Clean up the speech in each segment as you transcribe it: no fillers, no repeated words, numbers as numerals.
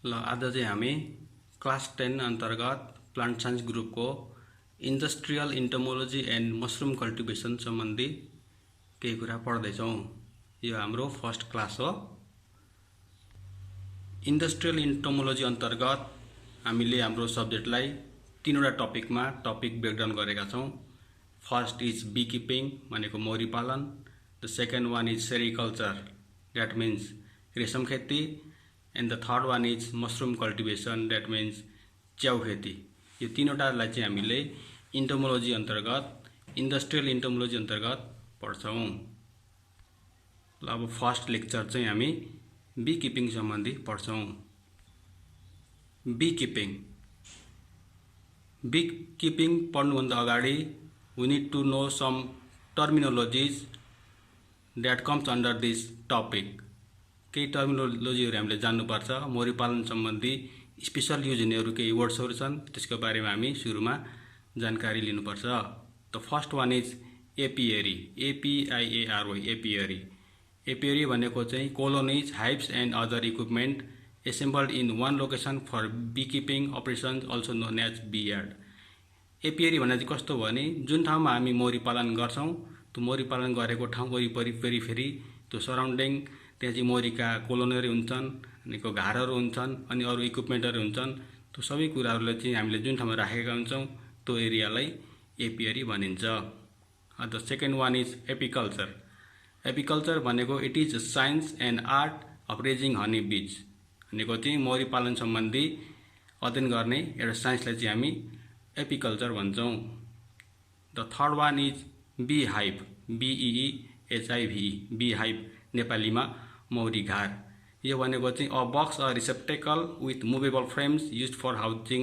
ल आज चाहिँ हामी क्लास 10 अन्तर्गत प्लान्ट साइन्स ग्रुपको इन्डस्ट्रियल इन्टोमोलोजी एन्ड मसरुम कल्टिभेसन सम्बन्धी केही कुरा पढ्दैछौँ। यो हाम्रो फर्स्ट क्लास हो। इन्डस्ट्रियल इन्टोमोलोजी अन्तर्गत हामीले हाम्रो सब्जेक्टलाई तीनवटा टपिकमा टपिक ब्रेकडाउन गरेका छौँ। फर्स्ट इज बी किपिङ भनेको मौरी पालन, the second one is sericulture that means रेशम खेती, and the third one is mushroom cultivation that means च्याउ खेती। यो तीनवटालाई चाहिँ हामीले इन्टोमोलोजी अन्तर्गत इन्डस्ट्रियल इन्टोमोलोजी अन्तर्गत पढ्छौँ। ल अब फर्स्ट लेक्चर चाहिँ हामी बी किपिङ सम्बन्धी पढ्छौँ। बी किपिङ पढ्नुभन्दा अगाडि we need to know some terminologies that comes under this topic. केही टर्मिनोलोजीहरू हामीले जान्नुपर्छ। मौरी पालन सम्बन्धी स्पेशल युज हुनेहरू केही वर्ड्सहरू छन्, त्यसको बारेमा हामी सुरुमा जानकारी लिनुपर्छ। The first one is apiary, A P I A R Y, apiary. Apiary भनेको चाहिँ colonies, hives and other equipment assembled in one location for bee keeping operations also known as bee yard. Apiary भन्ने चाहिँ कस्तो भने जुन ठाउँमा हामी मौरी पालन गर्छौँ त्यो मौरी पालन गरेको ठाउँ वरिपरि फेरि त्यो सराउन्डिङ त्यहाँ चाहिँ मौरीका कोलोनीहरू हुन्छन्, अनि घारहरू हुन्छन्, अनि अरू इक्विपमेन्टहरू हुन्छन्। त्यो सबै कुराहरूलाई चाहिँ हामीले जुन ठाउँमा राखेका हुन्छौँ त्यो एरियालाई एपियरी भनिन्छ। The second one is apiculture. Apiculture भनेको it is science and art of raising honey bees भनेको चाहिँ मौरी पालन सम्बन्धी अध्ययन गर्ने एउटा साइन्सलाई चाहिँ हामी एपिकल्चर भन्छौँ। The third one is bee hive, B E H I V, bee hive नेपालीमा मौरी घार। यो भनेको चाहिँ a box a receptacle with movable frames use for housing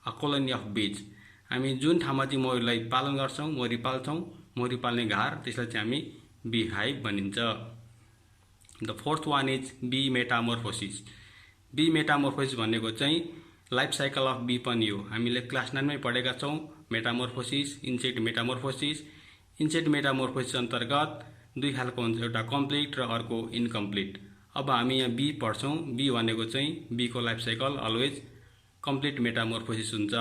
a colony of bees. हामी जुन ठाउँमा चाहिँ मौरीलाई पालन गर्छौँ, मौरी पाल्छौँ, मौरी पाल्ने घार, त्यसलाई चाहिँ हामी बी हाइभ भनिन्छ। The fourth one is bee metamorphosis. Bee metamorphosis भनेको चाहिँ लाइफ साइकल अफ बी पनि हो। हामीले क्लास 9 मै पढेका छौँ metamorphosis, insect metamorphosis. Insect metamorphosis अन्तर्गत दुई खालको हुन्छ, एउटा कम्प्लिट र अर्को इन्कम्प्लिट। अब हामी यहाँ बी पढ्छौँ। बी भनेको चाहिँ बीको life cycle always complete metamorphosis हुन्छ।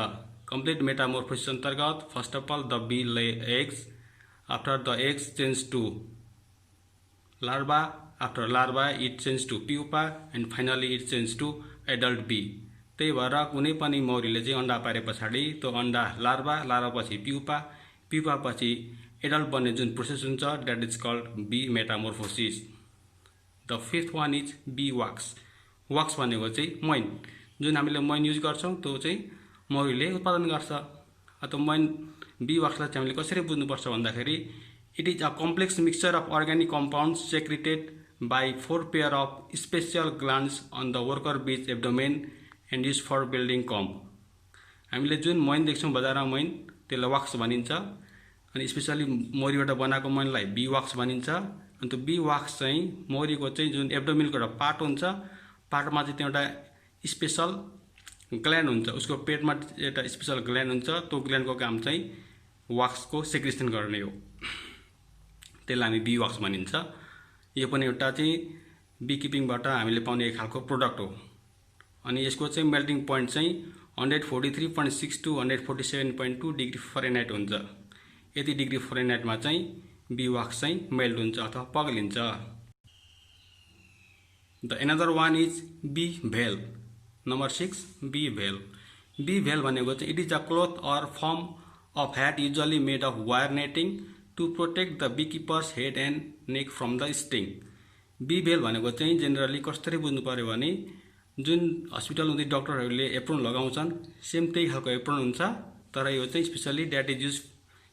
कम्प्लिट मेटामोर्फोसिस अन्तर्गत first of all the bee lay eggs, after the eggs change to larva, after larva it change to pupa, and finally it change to adult bee. त्यही भएर कुनै पनि मौरीले चाहिँ अन्डा पारे पछाडि त्यो अन्डा लार्भा, लार्भा पछि प्युपा, प्युपा पछि एडल्ट बन्ने जुन प्रोसेस हुन्छ that is called bee metamorphosis. The fifth one is bee wax. Wax भनेको चाहिँ मैन, जुन हामीले मैन युज गर्छौँ त्यो चाहिँ मौरीले उत्पादन गर्छ। त्यो मैन बी वाक्सलाई चाहिँ हामीले कसरी बुझ्नुपर्छ भन्दाखेरि it is a complex mixture of organic compounds secreted by 4 pair of special glands on the worker bees abdomen and use for building comb. हामीले जुन मैन देख्छौँ बजारमा मैन, त्यसलाई वाक्स भनिन्छ। अनि स्पेसली मौरीबाट बनाएको मैनलाई बी वाक्स भनिन्छ। अनि त्यो बी वाक्स चाहिँ मौरीको चाहिँ जुन एब्डोमिनको एउटा पार्ट हुन्छ, पार्टमा चाहिँ त्यो एउटा स्पेसल ग्ल्यान्ड हुन्छ, उसको पेटमा एउटा स्पेसल ग्ल्यान्ड हुन्छ। त्यो ग्ल्यान्डको काम चाहिँ वाक्सको सेक्रेसन गर्ने हो, त्यसलाई हामी बी वाक्स भनिन्छ। यो पनि एउटा चाहिँ बी किपिङबाट हामीले पाउने एक खालको प्रोडक्ट हो। अनि यसको चाहिँ मेल्टिङ पोइन्ट चाहिँ 143.6 to 147.2 डिग्री फरेनहाइट हुन्छ। यति डिग्री फरेनहाइटमा चाहिँ बी वाक्स चाहिँ मेल्ट हुन्छ अथवा पग्लिन्छ। The another one is bee veil. Number 6 bee veil. Bee veil भनेको चाहिँ it is a cloth or form of hat usually made of wire netting to protect the bee keepers head and neck from the sting. Bee veil भनेको चाहिँ generally कसरी बुझ्नु पऱ्यो भने जुन hospital हुँदै डक्टरहरूले एप्रोन लगाउँछन् सेम त्यही खालको एप्रोन हुन्छ, तर यो चाहिँ especially that is use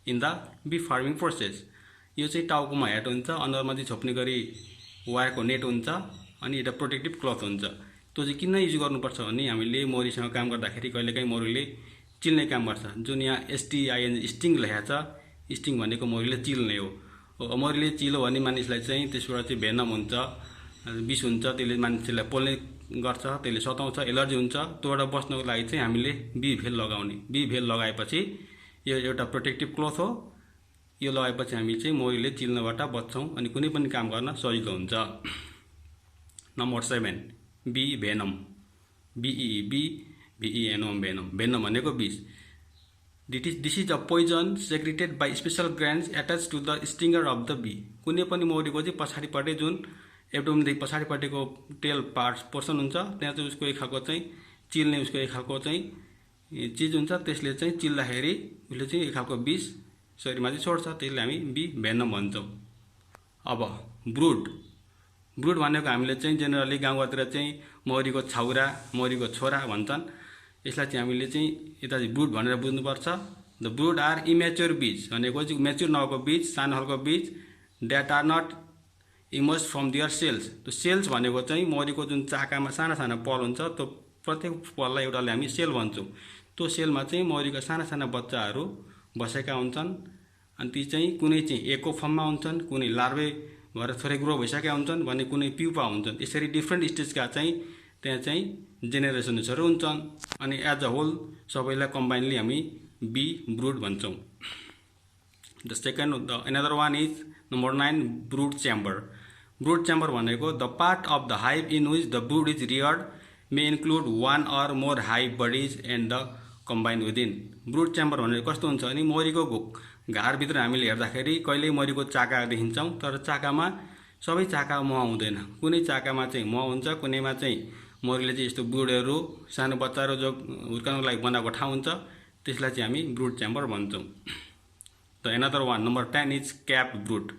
in the bee farming process. यो चाहिँ टाउकोमा ह्याट हुन्छ, अनुहारमा चाहिँ छोप्ने गरी वायरको नेट हुन्छ, अनि एउटा प्रोटेक्टिभ क्लथ हुन्छ। त्यो चाहिँ किन युज गर्नुपर्छ भने हामीले मौरीसँग काम गर्दाखेरि कहिलेकाहीँ मौरीले चिल्ने काम गर्छ। जुन यहाँ STIN स्टिङ लेखेको छ, स्टिङ भनेको मौरीले चिल्ने हो। मौरीले चिल्यो भने मानिसलाई चाहिँ त्यसबाट चाहिँ भेनम हुन्छ, विष हुन्छ, त्यसले मान्छेलाई पोल्ने गर्छ, त्यसले सताउँछ, एलर्जी हुन्छ। त्योबाट बस्नको लागि चाहिँ हामीले बी भेल लगाउने। बी भेल लगाएपछि यो एउटा प्रोटेक्टिभ क्लोथ हो। यो लगाएपछि हामी चाहिँ मौरीले चिल्नबाट बच्छौँ अनि कुनै पनि काम गर्न सजिलो हुन्छ। Number 7 bee venom. BEE venom venom भनेको विष। This is a poison secreted by special glands attached to the stinger of the bee। कुनै पनि मौरीको चाहिँ पछाडिपट्टि जुन एब्डोमेनदेखि पछाडिपट्टिको टेल पोर्सन हुन्छ त्यहाँ चाहिँ उसको एक खालको चाहिँ चिल्ने उसको एक खालको चाहिँ चिज हुन्छ, त्यसले चाहिँ चिल्दाखेरि उसले चाहिँ एक खालको विष शरीरमा चाहिँ छोड्छ, त्यसले हामी बी भेनम भन्छौँ। अब ब्रुड भनेको हामीले चाहिँ जेनरली गाउँघरतिर चाहिँ मौरीको छाउरा मौरीको छोरा भन्छन्, यसलाई चाहिँ हामीले चाहिँ यता चाहिँ ब्रुड भनेर बुझ्नुपर्छ। द ब्रुड आर इमेच्योर बीज भनेको चाहिँ मेच्योर नभएको बीज, सानो खालको बीज, that are not emerge from their cells. त्यो सेल्स भनेको चाहिँ मौरीको जुन चाकामा साना साना पल हुन्छ, त्यो प्रत्येक पललाई एउटाले हामी सेल भन्छौँ। त्यो सेलमा चाहिँ मौरीका साना साना बच्चाहरू बसेका हुन्छन्, अनि ती चाहिँ कुनै चाहिँ एको फर्ममा हुन्छन्, कुनै लार्भे भएर थोरै ग्रो भइसकेका हुन्छन् भने कुनै प्युपा हुन्छन्। यसरी डिफ्रेन्ट स्टेजका चाहिँ त्यहाँ चाहिँ जेनेरेसन्सहरू हुन्छन्, अनि एज अ होल सबैलाई कम्बाइनली हामी बी ब्रुड भन्छौँ। The second another one is number 9 brood chamber. Brood chamber भनेको the part of the hive in which the brood is reared may include one or more hive bodies and the combine within। Brood chamber भनेको कस्तो हुन्छ भने मौरीको घारभित्र हामीले हेर्दाखेरि कहिल्यै मौरीको चाका देखिन्छौँ, तर चाकामा सबै चाका मह हुँदैन, कुनै चाकामा चाहिँ मह हुन्छ, कुनैमा चाहिँ मौरीले चाहिँ यस्तो ब्रुडहरू सानो बच्चाहरू जो हुर्काउनको लागि बनाएको ठाउँ हुन्छ, त्यसलाई चाहिँ हामी ब्रुड च्याम्बर भन्छौँ। The another one number 10 is cap Brut.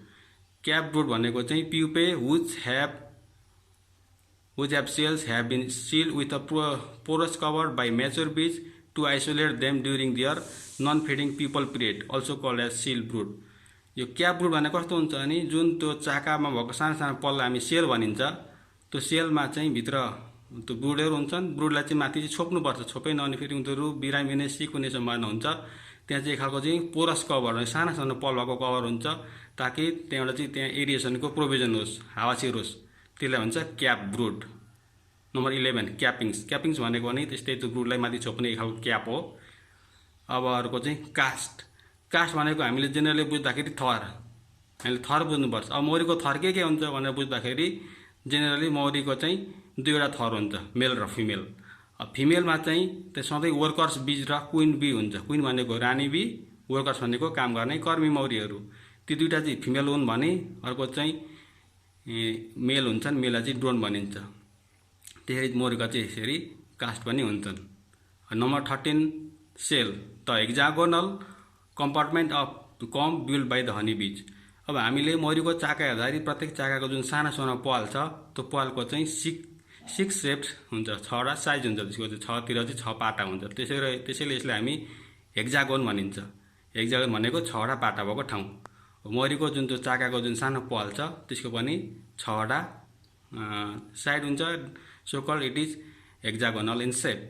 Cap Brut भनेको चाहिँ प्युपे which have cells have been sealed with a porous cover by mature bees to isolate them during their non-feeding pupal period, also called as seal brood। यो cap Brut भनेको कस्तो हुन्छ भने जुन त्यो चाकामा भएको सानो सानो पल्ला हामी सेल भनिन्छ, त्यो सेलमा चाहिँ भित्र त्यो ब्रुडहरू हुन्छन्, ब्रुडलाई चाहिँ माथि चाहिँ छोप्नुपर्छ, छोपेन भने फेरि उनीहरू बिरामी हुने सिक हुने सम्भावना हुन्छ। त्यहाँ चाहिँ एक खालको चाहिँ पोरस कभर सानो सानो पल भएको कभर हुन्छ, ताकि त्यहाँबाट चाहिँ त्यहाँ एरिएसनको प्रोभिजन होस्, हावा छिरोस्, त्यसलाई भन्छ क्याप ब्रुड। नम्बर 11 क्यापिङ्स भनेको नि त्यस्तै त्यो ब्रुडलाई माथि छोप्ने एक खालको क्याप हो। अब अर्को चाहिँ कास्ट भनेको हामीले जेनरली बुझ्दाखेरि हामीले थर बुझ्नुपर्छ। अब मौरीको थर के हुन्छ भनेर बुझ्दाखेरि जेनरली मौरीको चाहिँ दुईवटा थर हुन्छ, मेल र फिमेल। अब फिमेलमा चाहिँ त्यो सधैँ वर्कर्स बीज र क्विन बी हुन्छ। क्विन भनेको रानी बी, वर्कर्स भनेको काम गर्ने कर्मी मौरीहरू। ती दुईवटा चाहिँ फिमेल हुन् भने अर्को चाहिँ मेल हुन्छन्, मेललाई चाहिँ ड्रोन भनिन्छ। त्यसरी मौरीका चाहिँ यसरी कास्ट पनि हुन्छन्। Number 13 cell the hexagonal compartment of comb build by the honey bees. अब हामीले मौरीको चाका हेर्दाखेरि प्रत्येक चाकाको जुन सानो सानो पाल छ, त्यो पालको चाहिँ सिक्स सेप्ड हुन्छ, 6वटा साइज हुन्छ, त्यसको चाहिँ 6तिर चाहिँ 6 पाटा हुन्छ। त्यसैले यसलाई हामी हेक्जागोन भनिन्छ। हेक्जागोन भनेको 6वटा पाटा भएको ठाउँ। मौरीको जुन त्यो चाकाको जुन सानो पाल छ त्यसको पनि 6वटा साइड हुन्छ, so called it is hexagonal in shape।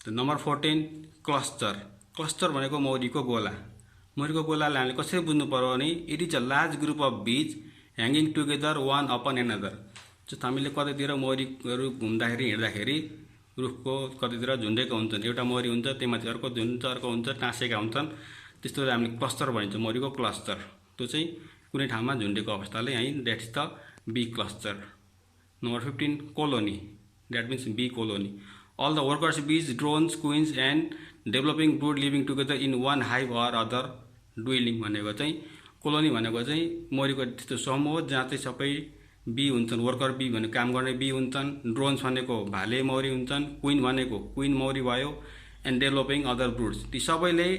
Number 14 cluster भनेको मौरीको गोला। मौरीको गोलालाई हामीले कसरी बुझ्नु पर्यो भने it is a large group of bees hanging together one upon another. जस्तो हामीले कतैतिर मौरीहरू घुम्दाखेरि हिँड्दाखेरि रुखको कतैतिर झुन्डेको हुन्छन्, एउटा मौरी हुन्छ, त्यहीमाथि अर्को झुन्ड अर्को हुन्छ, टाँसेका हुन्छन्, त्यस्तो हामीले क्लस्टर भनिन्छ, मौरीको क्लस्टर। त्यो चाहिँ कुनै ठाउँमा झुन्डेको अवस्थाले यहीँ that's the bee cluster. Number 15 colony, that means bee colony। All the workers bees, drones, queens and developing brood living together in one hive or other dwelling भनेको चाहिँ कोलोनी भनेको चाहिँ मौरीको त्यस्तो समूह हो जहाँ चाहिँ सबै बी हुन्छन्, वर्कर बी भनेको काम गर्ने बी हुन्छन्, ड्रोन्स भनेको भाले मौरी हुन्छन्, क्विन भनेको क्विन मौरी भयो, एन्ड डेभलपिङ अदर ब्रुड्स। ती सबैले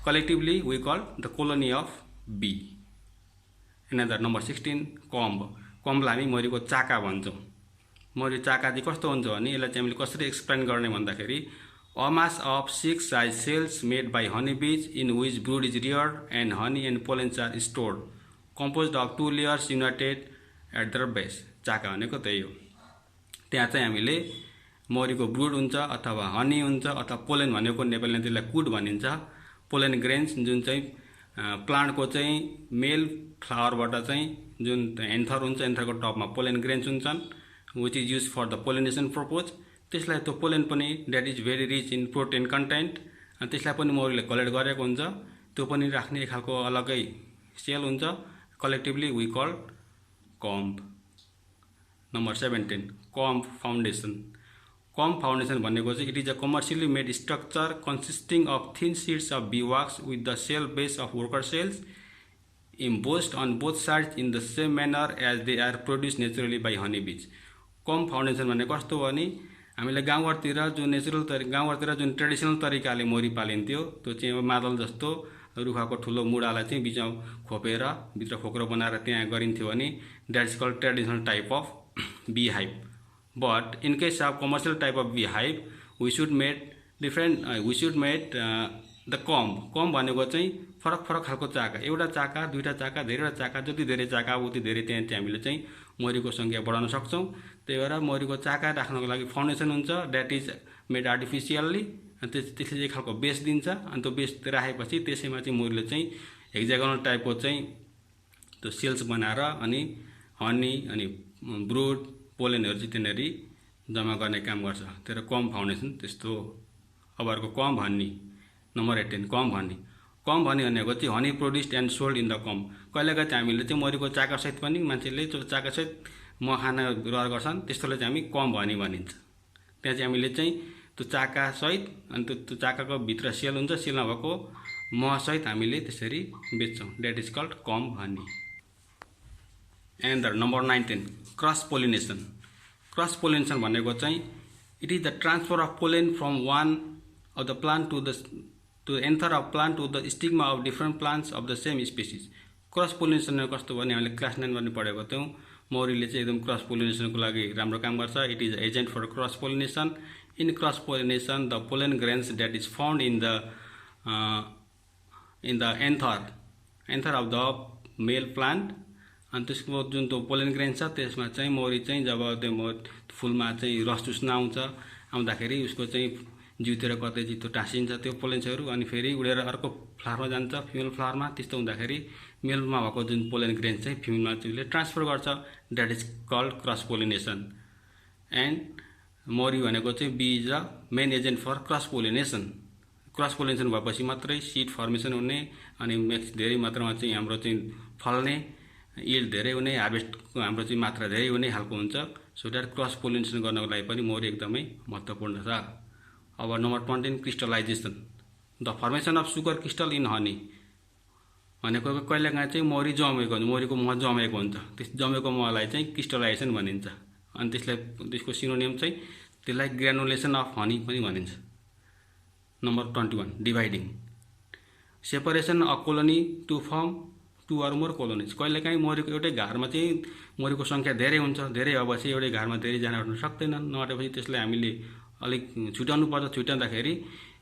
collectively we call the colony of bee. Another number 16 कम्बलाई हामी मौरीको चाका भन्छौँ। मौरी चाका चाहिँ कस्तो हुन्छ भने यसलाई चाहिँ हामीले कसरी एक्सप्लेन गर्ने भन्दाखेरि a mass of 6 size cells made by honey bees in which brood is reared and honey and pollens are stored composed of 2 layers united at the base. चाका भनेको त्यही हो। त्यहाँ चाहिँ हामीले मौरीको ब्रुड हुन्छ अथवा हनी हुन्छ अथवा पोलेन भनेको नेपालीमा त्यसलाई कुड भनिन्छ। पोलेन ग्रेन्स जुन चाहिँ प्लान्टको चाहिँ मेल फ्लावरबाट चाहिँ जुन एन्थर हुन्छ, एन्थरको टपमा पोलेन ग्रेन्स हुन्छन् which is use for the pollination purpose. त्यसलाई त्यो पोलेन पनि that is very rich in protein content, अनि त्यसलाई पनि मौरीले कलेक्ट गरेको हुन्छ, त्यो पनि राख्ने एक खालको अलग्गै सेल हुन्छ, collectively we call comb. Number 17 comb foundation. Comb foundation भनेको चाहिँ it is a commercially made structure consisting of thin sheets of bee wax with the cell base of worker cells embossed on both sides in the same manner as they are produced naturally by honey bees। Comb foundation भने कस्तो हो भने हामीले गाउँघरतिर जुन natural गाउँघरतिर जुन traditional तरिकाले मोरी पालिन्थ्यो त्यो चाहिँ अब मादल जस्तो रुखाको ठुलो मुढालाई चाहिँ बिचमा खोपेर भित्र खोक्रो बनाएर त्यहाँ गरिन्थ्यो भने that is called traditional type of bee hive. But in case of commercial type of bee hive we should made the comb भनेको चाहिँ फरक फरक खालको चाका, एउटा चाका दुईवटा चाका धेरैवटा चाका, जति धेरै चाका उति धेरै त्यहाँ चाहिँ हामीले चाहिँ मौरीको सङ्ख्या बढाउन सक्छौँ। त्यही भएर मौरीको चाका राख्नको लागि फाउन्डेसन हुन्छ द्याट इज मेड आर्टिफिसियल्ली, अनि त्यसले एक खालको बेस दिन्छ। अनि त्यो बेस राखेपछि त्यसैमा चाहिँ मौरीले चाहिँ हेक्जागोनल टाइपको चाहिँ त्यो सेल्स बनाएर अनि हनी अनि ब्रुड पोलेनहरू चाहिँ त्यहाँनिर जम्मा गर्ने काम गर्छ। तर कम्ब फाउन्डेसन त्यस्तो हो। अब अर्को comb honey number 18 comb honey. Comb honey भनेको चाहिँ honey produced and sold in the comb. कहिलेकाहीँ चाहिँ हामीले चाहिँ मौरीको चाकासहित पनि मान्छेले त्यो चाकासहित मह खान रहर गर्छन्, त्यस्तोलाई चाहिँ हामी कम्ब हनी भनिन्छ। त्यहाँ चाहिँ हामीले चाहिँ त्यो चाकासहित अनि त्यो चाकाको भित्र सेल हुन्छ, सेल नभएको महसहित हामीले त्यसरी बेच्छौँ, that is called comb honey. And number 19 cross pollination. Cross pollination भनेको चाहिँ it is the transfer of pollen from one of the plant to the anther of plant to the stigma of different plants of the same species। Cross pollination कस्तो भने हामीले class 9 मा पढेको थियौँ। मौरीले चाहिँ एकदम क्रस पोलिनेसनको लागि राम्रो काम गर्छ। It is agent for cross pollination. In cross pollination the pollen grains that is found in the anther of the male plant. अनि त्यसको जुन त्यो पोलेन ग्रेन छ त्यसमा चाहिँ मौरी चाहिँ जब त्यो फुलमा चाहिँ रस चुस्न आउँदाखेरि उसको चाहिँ जिउतिर कतै चाहिँ त्यो टाँसिन्छ त्यो पोलेन्सहरू, अनि फेरि उडेर अर्को फ्लावरमा जान्छ फिमेल फ्लावरमा। त्यस्तो हुँदाखेरि मेलमा भएको जुन पोलेन ग्रेन चाहिँ फिमेलमा चाहिँ ट्रान्सफर गर्छ, that is called cross pollination. And मौरी भनेको चाहिँ bee is the main agent for cross pollination. Cross pollination भएपछि मात्रै सिड फर्मेसन हुने अनि धेरै मात्रामा चाहिँ हाम्रो चाहिँ फल्ने, यिल्ड धेरै हुने, हार्भेस्टको हाम्रो चाहिँ मात्रा धेरै हुने खालको हुन्छ। सो द्याट क्रस पोलिनेसन गर्नको लागि पनि मौरी एकदमै महत्त्वपूर्ण छ। अब number 20 crystallization the formation of sugar crystal in honey. भनेको कहिलेकाहीँ चाहिँ मौरी जमेको हुन्छ, मौरीको मह जमेको हुन्छ, त्यस जमेको महलाई चाहिँ क्रिस्टलाइजेसन भनिन्छ। अनि त्यसको सिनोनिम चाहिँ त्यसलाई ग्रेनुलेसन अफ हनी पनि भनिन्छ। Number 21 dividing separation a colony to form two or more colonies. कहिलेकाहीँ मौरीको एउटै घरमा चाहिँ मौरीको सङ्ख्या धेरै हुन्छ, धेरै भएपछि एउटै घरमा धेरैजना उठ्न सक्दैनन्, नअटेपछि त्यसलाई हामीले अलिक छुट्याउनु पर्छ। छुट्याउँदाखेरि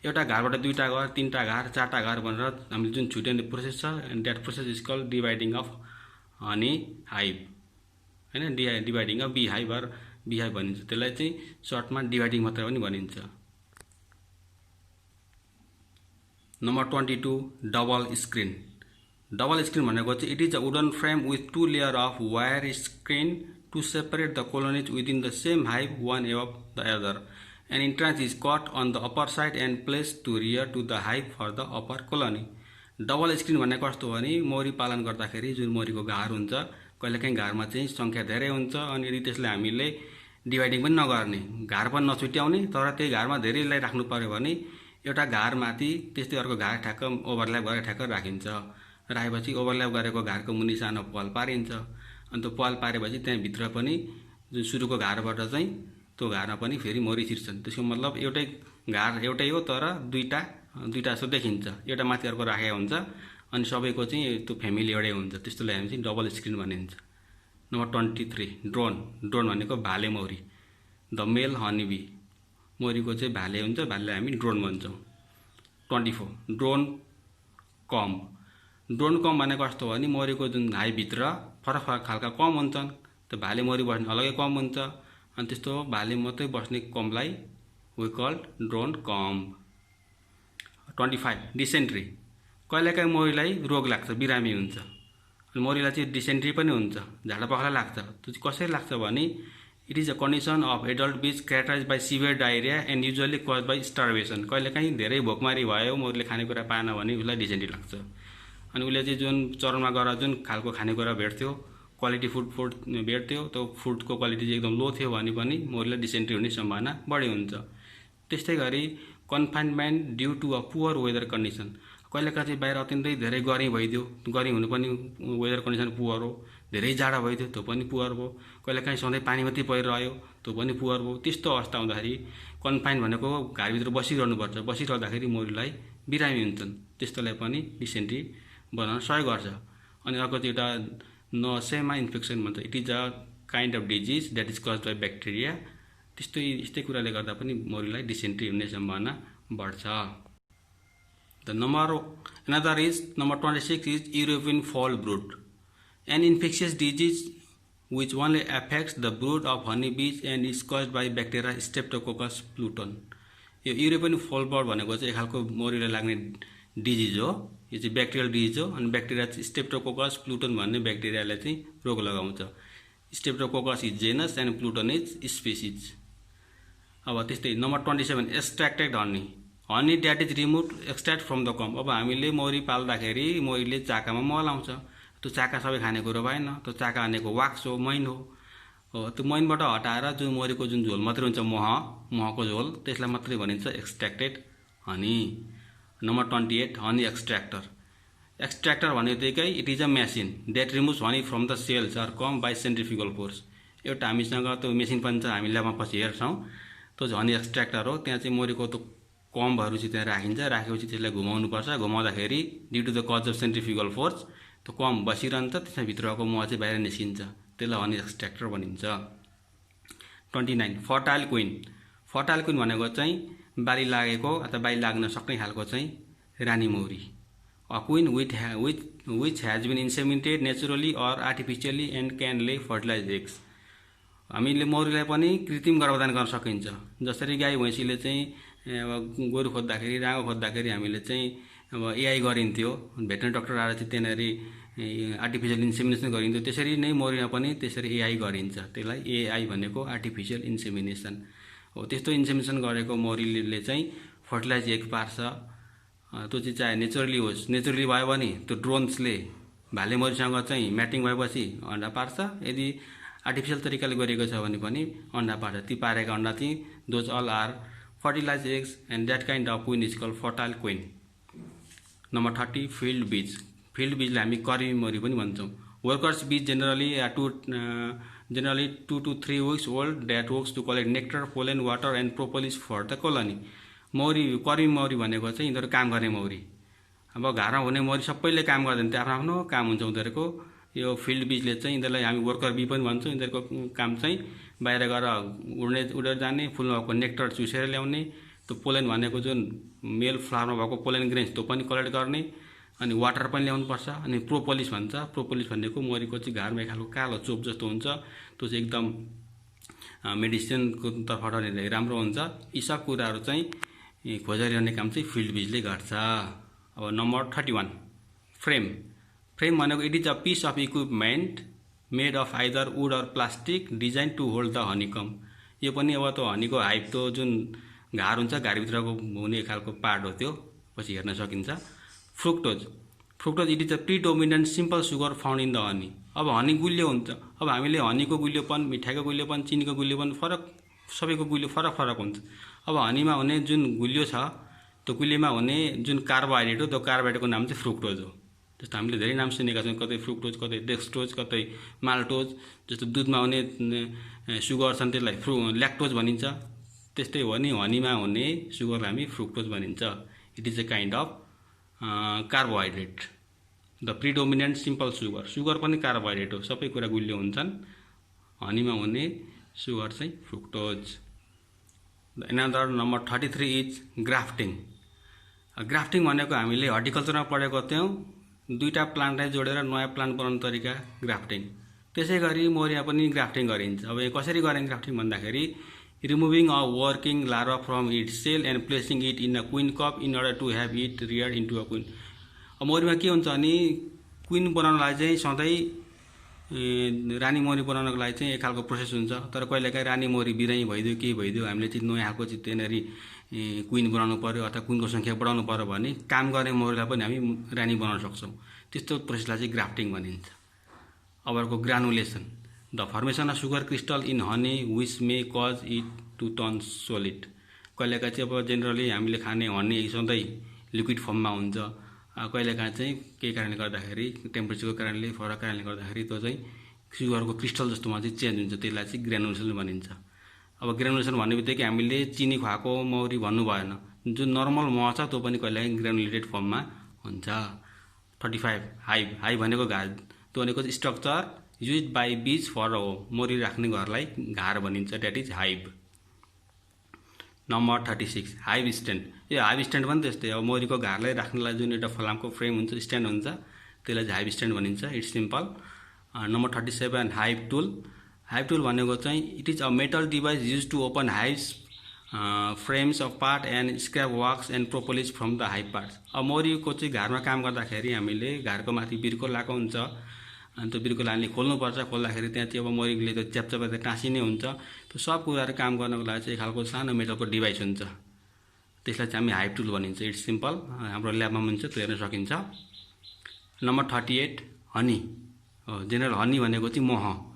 एउटा घरबाट दुईवटा घर, तीनवटा घर, चारवटा घर भनेर हामीले जुन छुट्याउने प्रोसेस छ, and that process is called dividing of honey hive, होइन, dividing of be hive or bee hive भनिन्छ। त्यसलाई चाहिँ सर्टमा डिभाइडिङ मात्र पनि भनिन्छ। Number 22 double screen. Double screen भनेको चाहिँ it is a wooden frame with 2 layer of wire screen to separate the colonies within the same hive one above the other. An entrance is cut on the upper side and placed to rear to the hive for the upper colony। Double screen भनेको कस्तो हो भने मौरी पालन गर्दाखेरि जुन मौरीको घर हुन्छ, कहिलेकाहीँ घरमा चाहिँ सङ्ख्या धेरै हुन्छ, अनि यदि त्यसलाई हामीले डिभाइडिङ पनि नगर्ने, घर पनि नछुट्याउने, तर त्यही घरमा धेरैलाई राख्नु पर्यो भने एउटा घरमाथि त्यस्तै अर्को घर ठ्याक्क ओभरल्याप गरेर ठ्याक्क राखिन्छ। राखेपछि ओभरल्याप गरेको घरको मुनि सानो पल पारिन्छ, अनि त्यो पल पारेपछि त्यहाँभित्र पनि जुन सुरुको घरबाट चाहिँ त्यो घरमा पनि फेरि मौरी छिर्छन्। त्यसको मतलब एउटै घर एउटै हो तर दुईवटा जस्तो देखिन्छ, एउटा माथि अर्को राखेको हुन्छ, अनि सबैको चाहिँ त्यो फ्यामिली एउटै हुन्छ। त्यस्तोलाई हामी चाहिँ डबल स्क्रिन भनिन्छ। Number 23 drone. ड्रोन भनेको भाले मौरी, द मेल हनी बी। मौरीको चाहिँ भाले हुन्छ, भालेलाई हामी ड्रोन भन्छौँ। 24 ड्रोन कम्ब। ड्रोन कम्ब भनेको कस्तो हो भने मौरीको जुन हाइभित्र फरक फरक खालका कम्ब हुन्छन्, त्यो भाले मौरी बस्ने अलगै कम्ब हुन्छ, अनि त्यस्तो भाले मात्रै बस्ने कम्बलाई we called drone comb. 25 dysentery. कहिलेकाहीँ मौरीलाई रोग लाग्छ, बिरामी हुन्छ, अनि मौरीलाई चाहिँ डिसेन्ट्री पनि हुन्छ, झाडा पखाला लाग्छ। त्यो चाहिँ कसरी लाग्छ भने it is a condition of adult bees characterize by severe diarrhea and usually cause by starvation. कहिलेकाहीँ धेरै भोकमारी भयो, मौरीले खानेकुरा पाएन भने उसलाई डिसेन्ट्री लाग्छ। अनि उसले चाहिँ जुन चरणमा गएर जुन खालको खानेकुरा भेट्थ्यो, क्वालिटी फुड भेट्थ्यो, त्यो फुडको क्वालिटी चाहिँ एकदम लो थियो भने पनि मौरीलाई डिसेन्ट्री हुने सम्भावना बढी हुन्छ। त्यस्तै गरी confinement due to a poor weather condition, कहिलेकाहीँ चाहिँ बाहिर अत्यन्तै धेरै गर्मी भइदियो, गर्मी हुनु पनि वेदर कन्डिसन पुवर हो, धेरै जाडो भइदियो त्यो पनि पुवर भयो, कहिलेकाहीँ सधैँ पानी मात्रै परिरह्यो त्यो पनि पुवर भयो। त्यस्तो अवस्था हुँदाखेरि कन्फाइन भनेको घरभित्र बसिरहनुपर्छ, बसिरहँदाखेरि मौरीलाई बिरामी हुन्छन्, त्यस्तोलाई पनि डिसेन्ट्री बनाउन सहयोग गर्छ। अनि अर्को चाहिँ एउटा नसेमा इन्फेक्सन भन्छ, it is a kind of disease that is cause by bacteria, यस्तै कुराले गर्दा पनि मौरीलाई डिसेन्ट्री हुने सम्भावना बढ्छ। The another is number 26 is European fowl brood, an infectious disease which only affects the brood of honeybees and is caused by bacteria Streptococcus pluton। यो European फल bird भनेको चाहिँ एक खालको मौरीलाई लाग्ने डिजिज हो, यो चाहिँ ब्याक्टेरियल डिजिज हो। अनि ब्याक्टेरिया स्ट्रेप्टोकोकस प्लुटन भन्ने ब्याक्टेरियाले चाहिँ रोग लगाउँछ। Streptococcus is genus and pluton is species. अब त्यस्तै number 27 extracted honey that is remove extract from the comb. अब हामीले मौरी पाल्दाखेरि मौरीले चाकामा मल आउँछ, त्यो चाका सबै खाने कुरो भएन, त्यो चाका भनेको वाक्स हो, मैन हो, त्यो मैनबाट हटाएर जुन मौरीको जुन झोल मात्रै हुन्छ, महको झोल, त्यसलाई मात्रै भनिन्छ extracted honey. Number 28 honey extractor भनेकै it is a machine that removes honey from the cells or comb by centrifugal force. एउटा हामीसँग त्यो मेसिन पनि छ, हामी ल्याबमा पछि हेर्छौँ, त्यो हनी एक्सट्र्याक्टर हो। त्यहाँ चाहिँ मौरीको त्यो कम्बहरू चाहिँ त्यहाँ राखिन्छ, राखेपछि त्यसलाई घुमाउनुपर्छ, घुमाउँदाखेरि due to the cause of centrifugal force त्यो कम्ब बसिरहन्छ, त्यसमा भित्रको मह चाहिँ बाहिर निस्किन्छ, त्यसलाई हनी एक्सट्र्याक्टर भनिन्छ। 29 फर्टाइल क्विन भनेको चाहिँ बाली लागेको अथवा बाली लाग्न सक्ने खालको चाहिँ रानी मौरी। A queen which has been inseminated naturally or artificially and can lay fertilize eggs. हामीले मौरीलाई पनि कृत्रिम गर्भधान गर्न सकिन्छ। जसरी गाई भैँसीले चाहिँ अब गोरु खोज्दाखेरि, राँगो खोज्दाखेरि हामीले चाहिँ अब एआई गरिन्थ्यो, भेटनरी डक्टर आएर चाहिँ त्यहाँनिर आर्टिफिसियल इन्सेमिनेसन गरिन्थ्यो, त्यसरी नै मौरीमा पनि त्यसरी एआई गरिन्छ। त्यसलाई एआई भनेको आर्टिफिसियल इन्सेमिनेसन हो। त्यस्तो इन्सेमिनेसन गरेको मौरीले चाहिँ फर्टिलाइज एग पार्छ। त्यो चाहिँ चाहे नेचुरली होस्, नेचुरली भयो भने त्यो ड्रोन्सले भाले मौरीसँग चाहिँ म्याटिङ भएपछि अन्डा पार्छ, यदि आर्टिफिसियल तरिकाले गरिएको छ भने पनि अन्डा पार्छ। ती पारेका अन्डा चाहिँ those all are fertilize eggs and that kind of queen is called fertile queen. Number 30 field बीजलाई हामी कर्मी मौरी पनि भन्छौँ। Workers bees generally 2 to 3 weeks old that works to collect nectar, pollen, water and propolis for the colony। कर्मी मौरी भनेको चाहिँ यिनीहरू काम गर्ने मौरी। अब घरमा हुने मौरी सबैले काम गर्दैन, त्यो आफ्नो काम हुन्छ उनीहरूको। यो फिल्ड बीजले चाहिँ यिनीहरूलाई हामी वर्कर बी पनि भन्छौँ। यिनीहरूको काम चाहिँ बाहिर गएर उडेर जाने, फुलमा भएको नेक्टर चुसेर ल्याउने, त्यो पोलेन भनेको जुन मेल फ्लावरमा भएको पोलेन ग्रेन्स त्यो पनि कलेक्ट गर्ने, अनि वाटर पनि ल्याउनुपर्छ। अनि प्रोपोलिस भन्छ, प्रोपोलिस भनेको मौरीको चाहिँ घरमा एक खालको कालो चोप जस्तो हुन्छ, त्यो चाहिँ एकदम मेडिसिनको तर्फबाट राम्रो हुन्छ। यी सब कुराहरू चाहिँ खोजेर ल्याउने काम चाहिँ फिल्ड बीजले गर्छ। अब नम्बर 31 फ्रेम भनेको it is a piece of equipment made of either wood or plastic design to hold the honeycomb. यो पनि अब त्यो हनीको हाइप, त्यो जुन घार हुन्छ, घारभित्रको हुने खालको पार्ट हो, त्यो पछि हेर्न सकिन्छ। Fructose it is a predominant simple sugar found in the honey. अब हनी गुलियो हुन्छ। अब हामीले हनीको गुलियोपन, मिठाईको गुलियोपन, चिनीको गुलियोपन फरक, सबैको गुलियो फरक हुन्छ। अब हनीमा हुने जुन गुलियो छ, त्यो गुलियोमा हुने जुन कार्बोहाइड्रेट हो, त्यो कार्बोहाइड्रेटको नाम चाहिँ फ्रुक्टोज हो। जस्तो हामीले धेरै नाम सुनेका छौँ, कतै फ्रुक्टोज, कतै डेक्स्ट्रोज, कतै माल्टोज। जस्तो दुधमा हुने सुगर छन् त्यसलाई ल्याक्टोज भनिन्छ, त्यस्तै हो नि हनीमा हुने सुगरलाई हामी फ्रुक्टोज भनिन्छ। It is a kind of carbohydrate, the predominant simple sugar पनि कार्बोहाइड्रेट हो, सबै कुरा गुलियो हुन्छन्। हनीमा हुने सुगर चाहिँ fructose. Another number 33 is grafting भनेको हामीले हर्टिकल्चरमा पढेको थियौँ, दुईवटा प्लान्टलाई जोडेर नयाँ प्लान्ट बनाउने तरिका ग्राफ्टिङ। त्यसै गरी मौरीमा पनि ग्राफ्टिङ गरिन्छ। अब यो कसरी गरिन्छ ग्राफ्टिङ भन्दाखेरि removing a working larva from it cell and placing it in a queen cup in order to have it rear into a queen. अब मौरीमा के हुन्छ भने क्विन बनाउनलाई चाहिँ सधैँ रानी मौरी बनाउनको लागि चाहिँ एक खालको प्रोसेस हुन्छ, तर कहिलेकाहीँ रानी मौरी बिरामी भइदियो, केही भइदियो, हामीले चाहिँ नयाँ खालको चाहिँ त्यहाँनिर क्विन बनाउनु पऱ्यो अथवा क्विनको सङ्ख्या बढाउनु पऱ्यो भने काम गर्ने मौरीलाई पनि हामी रानी बनाउन सक्छौँ। त्यस्तो प्रोसेसलाई चाहिँ ग्राफ्टिङ भनिन्छ। अब अर्को granulation, the formation of sugar crystal in honey which may cause it to turn solid. कहिलेकाहीँ चाहिँ अब जेनरली हामीले खाने हनी सधैँ लिक्विड फर्ममा हुन्छ, कहिलेकाहीँ चाहिँ केही कारणले गर्दाखेरि टेम्परेचरको कारणले फरक कारणले गर्दाखेरि त्यो चाहिँ सुगरको क्रिस्टल जस्तोमा चाहिँ चेन्ज हुन्छ, त्यसलाई चाहिँ ग्रानुलेसन भनिन्छ। अब ग्रानुलेसन भन्ने बित्तिकै हामीले चिनी खुवाएको मौरी भन्नु भएन, जुन नर्मल मह छ त्यो पनि कहिलेकाहीँ ग्रानुलेटेड फर्ममा हुन्छ। 35 हाइभ भनेको घार, त्यो भनेको स्ट्रक्चर युज बाई बीज फर मौरी राख्ने घरलाई घार भनिन्छ, that is hive. Number 36 hive stand. यो हाइभ स्ट्यान्ड पनि त्यस्तै, अब मौरीको घारलाई राख्नलाई जुन एउटा फलामको फ्रेम हुन्छ, स्ट्यान्ड हुन्छ, त्यसलाई चाहिँ हाइभ स्ट्यान्ड भनिन्छ, it's simple. Number 37 hive tool. Hive tool भनेको चाहिँ it is a metal device use to open hives frames of part and scrape wax and propolis from the hive parts. अब मौरीको चाहिँ घरमा काम गर्दाखेरि हामीले घरको माथि बिर्को लगाएको हुन्छ, अनि त्यो बिर्को हामीले खोल्नुपर्छ, खोल्दाखेरि त्यहाँ चाहिँ अब मौरीले त्यो च्यापच्याप टाँसिने हुन्छ, त्यो सब कुराहरू काम गर्नको लागि चाहिँ एक खालको सानो मेटलको डिभाइस हुन्छ, त्यसलाई चाहिँ हामी हाइभ टुल भनिन्छ, इट्स सिम्पल। हाम्रो ल्याबमा हुन्छ, त्यो हेर्न सकिन्छ। Number 38 honey. जेनरल हनी भनेको चाहिँ मह।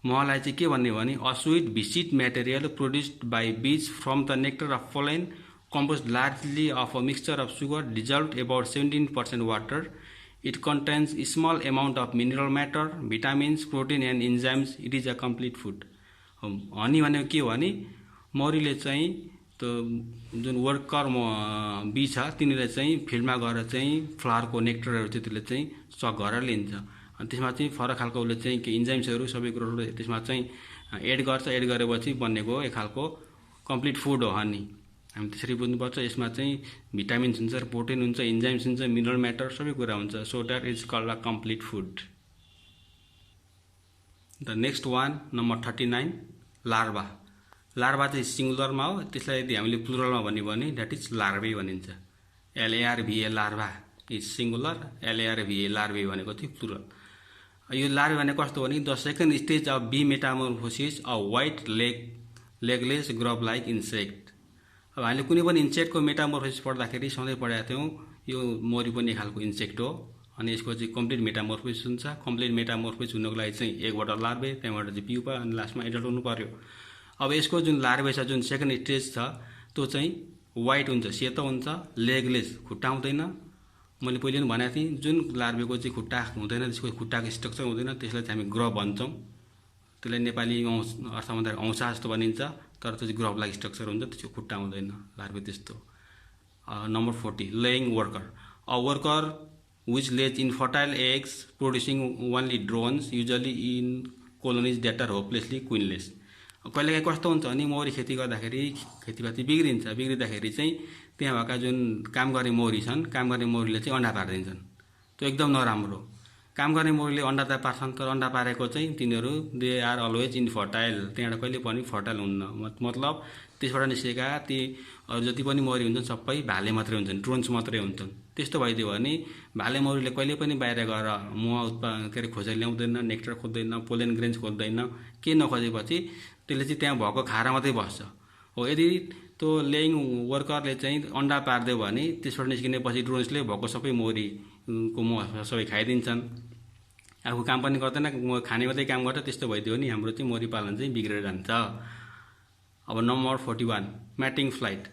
महलाई चाहिँ के भन्ने भने a sweet viscid material produced by bees from the nectar of pollen composed largely of a mixture of sugar dissolved about 17% water. It contains a small amount of mineral matter, vitamins, protein and enzymes. It is a complete food. Honey भनेको के हो भने मौरीले चाहिँ त्यो जुन worker bee छ तिनीहरूले चाहिँ फिल्डमा गएर चाहिँ फ्लावरको नेक्टरहरू चाहिँ त्यसले चाहिँ सक गरेर लिन्छ, अनि त्यसमा चाहिँ फरक खालको उसले चाहिँ के इन्जाइम्सहरू सबै कुरोहरू त्यसमा चाहिँ एड गर्छ, एड गरेपछि बनेको एक खालको कम्प्लिट फुड हो हनी। हामी त्यसरी बुझ्नुपर्छ, यसमा चाहिँ भिटामिन्स हुन्छ, प्रोटिन हुन्छ, इन्जाइम्स हुन्छ, मिनरल म्याटर सबै कुरा हुन्छ, so that is called a complete food. The next one number 39 larva. Larva चाहिँ सिङ्गुलरमा हो, त्यसलाई यदि हामीले प्लुरलमा भन्यो भने द्याट इज लार्भे भनिन्छ। LARVA larva is singular, LARVA larvae भनेको चाहिँ प्लुरल। यो लार्भे भनेको कस्तो भने the second stage of bee metamorphosis a white legless grub like insect. अब हामीले कुनै पनि इन्सेक्टको मेटामोर्फोसिस पढ्दाखेरि सधैँ पढाएको थियौँ, यो मौरी पनि एक खालको इन्सेक्ट हो, अनि यसको चाहिँ कम्प्लिट मेटामोर्फोसिस हुन्छ। कम्प्लिट मेटामोर्फोसिस हुनको लागि चाहिँ एकबाट लार्भे, त्यहाँबाट चाहिँ प्युपा, अनि लास्टमा एडल्ट हुनु पर्यो। अब यसको जुन लार्भे छ, जुन सेकेन्ड स्टेज छ, त्यो चाहिँ वाइट हुन्छ, सेतो हुन्छ, लेगलेस, खुट्टा हुँदैन। मैले पहिले पनि भनेको थिएँ, जुन लार्भेको चाहिँ खुट्टा हुँदैन, त्यसको खुट्टाको स्ट्रक्चर हुँदैन, त्यसलाई चाहिँ हामी ग्रब भन्छौँ। त्यसलाई नेपाली अर्थमा औँसा जस्तो भनिन्छ, तर त्यो चाहिँ ग्रब लाइक स्ट्रक्चर हुन्छ, त्यसको खुट्टा हुँदैन लार्भे त्यस्तो। Number 40 laying worker. A worker which lays infertile eggs producing only drones usually in colonies that are hopelessly queenless. कहिलेकाहीँ कस्तो हुन्छ भने मौरी खेती गर्दाखेरि खेतीपाती बिग्रिन्छ, बिग्रिँदाखेरि चाहिँ त्यहाँ भएका जुन काम गर्ने मौरी छन्, काम गर्ने मौरीले चाहिँ अन्डा पारिदिन्छन्, त्यो एकदम नराम्रो। काम गर्ने मौरीले अन्डा त पार्छन्, तर अन्डा पारेको चाहिँ तिनीहरू दे आर अलवेज इनफर्टाइल, त्यहाँबाट कहिले पनि फर्टाइल हुन्न। मतलब त्यसबाट निस्केका ती जति पनि मौरी हुन्छन् सबै भाले मात्रै हुन्छन्, ड्रोन्स मात्रै हुन्छन्। त्यस्तो भइदियो भने भाले मौरीले कहिले पनि बाहिर गएर मह के अरे खोजेर ल्याउँदैन, नेक्टर खोज्दैन, पोलेन ग्रेन्स खोज्दैन, के नखोजेपछि त्यसले चाहिँ त्यहाँ भएको खाएर मात्रै बस्छ हो। यदि त्यो लेइङ वर्करले चाहिँ अन्डा पारिदियो भने त्यसबाट निस्किनेपछि ड्रोन्सले भएको सबै मौरीको मह सबै खाइदिन्छन्, आफू काम पनि गर्दैन, खाने मात्रै काम गर्छ। त्यस्तो भइदियो भने हाम्रो चाहिँ मौरी पालन चाहिँ बिग्रेर जान्छ। अब number 41 mating flight.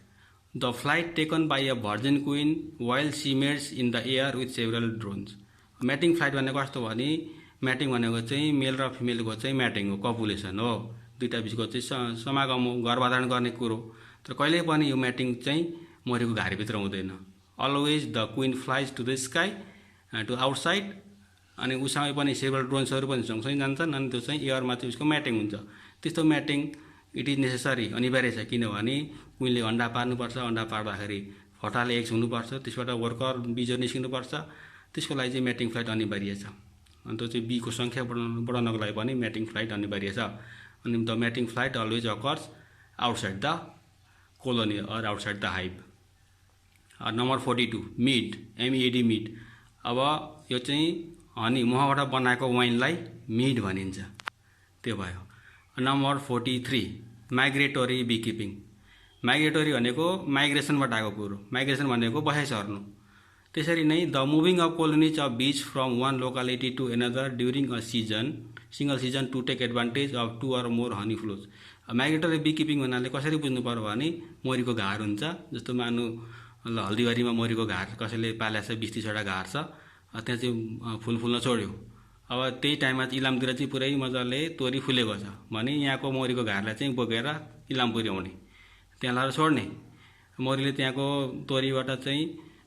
The flight taken by a virgin queen while she mates in the air with several drones. Mating flight भनेको कस्तो भने म्याटिङ भनेको चाहिँ मेल र फिमेलको चाहिँ म्याटिङ हो, कपुलेसन हो, दुईटा बिचको चाहिँ समागम हो, गर्भधारण गर्ने कुरो। तर कहिले पनि यो म्याटिङ चाहिँ मौरीको घारीभित्र हुँदैन। Always the queen flies to the sky to outside, अनि उसँगै पनि सेभरल ड्रोन्सहरू पनि सँगसँगै जान्छन्, अनि त्यो चाहिँ एयरमा चाहिँ उसको म्याटिङ हुन्छ। त्यस्तो म्याटिङ इट इज नेसेसरी, अनिवार्य छ, किनभने क्विनले अन्डा पार्नुपर्छ, अन्डा पार्दाखेरि फर्टाइल एग्स हुनुपर्छ, त्यसबाट वर्कर बीजहरू निस्किनुपर्छ, त्यसको लागि चाहिँ म्याटिङ फ्लाइट अनिवार्य छ। अनि त्यो चाहिँ बीको सङ्ख्या बढाउनको लागि पनि म्याटिङ फ्लाइट अनिवार्य छ। अनि the mating flight always occurs outside the colony or outside the hive. Number 42 mead, MEAD mead. अब यो चाहिँ हनी महबाट बनाएको वाइनलाई मिड भनिन्छ, त्यो भयो। Number 43 migratory बीकिपिङ। माइग्रेटोरी भनेको माइग्रेसनबाट आएको कुरो, माइग्रेसन भनेको बसाइ सर्नु। त्यसरी नै the moving of colonies of bees from one locality to another during a single season to take advantage of 2 or more honey flows. Migratory beekeeping भन्नाले कसरी बुझ्नु पर्यो भने मौरीको घार हुन्छ, जस्तो मान्नु ल हल्दीबारीमा मौरीको घार कसैले पालेको छ, 20-30वटा घार छ, त्यहाँ चाहिँ फुल फुल्न छोड्यो। अब त्यही टाइममा चाहिँ इलामतिर चाहिँ पुरै मजाले तोरी फुलेको छ भने यहाँको मौरीको घारलाई चाहिँ बोकेर इलाम पुर्याउने, त्यहाँ लगाएर छोड्ने। मौरीले त्यहाँको तोरीबाट चाहिँ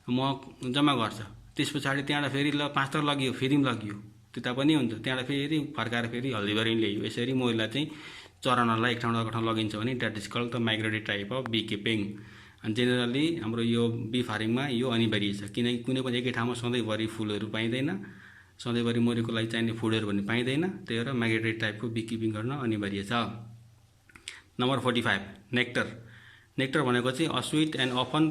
मह जम्मा गर्छ, त्यस पछाडि त्यहाँबाट फेरि ल 5 तर लगियो, फेरि लगियो, त्यता पनि हुन्छ, त्यहाँबाट फेरि फर्काएर फेरि हल्दीबारी ल्याइयो। यसरी मौरीलाई चाहिँ चराउनलाई एक ठाउँबाट अर्को ठाउँ लगिन्छ भने that is called the migratory type of beekeeping. अनि जेनरली हाम्रो यो बी फार्मिङमा यो अनिवार्य छ, किनकि कुनै पनि एकै ठाउँमा सधैँभरि फुलहरू पाइँदैन, सधैँभरि मौरीको लागि चाहिने फुडहरू भन्ने पाइँदैन, त्यही भएर माइग्रेटरी टाइपको बी किपिङ गर्न अनिवार्य छ। Number 45 nectar. नेक्टर भनेको चाहिँ a sweet and often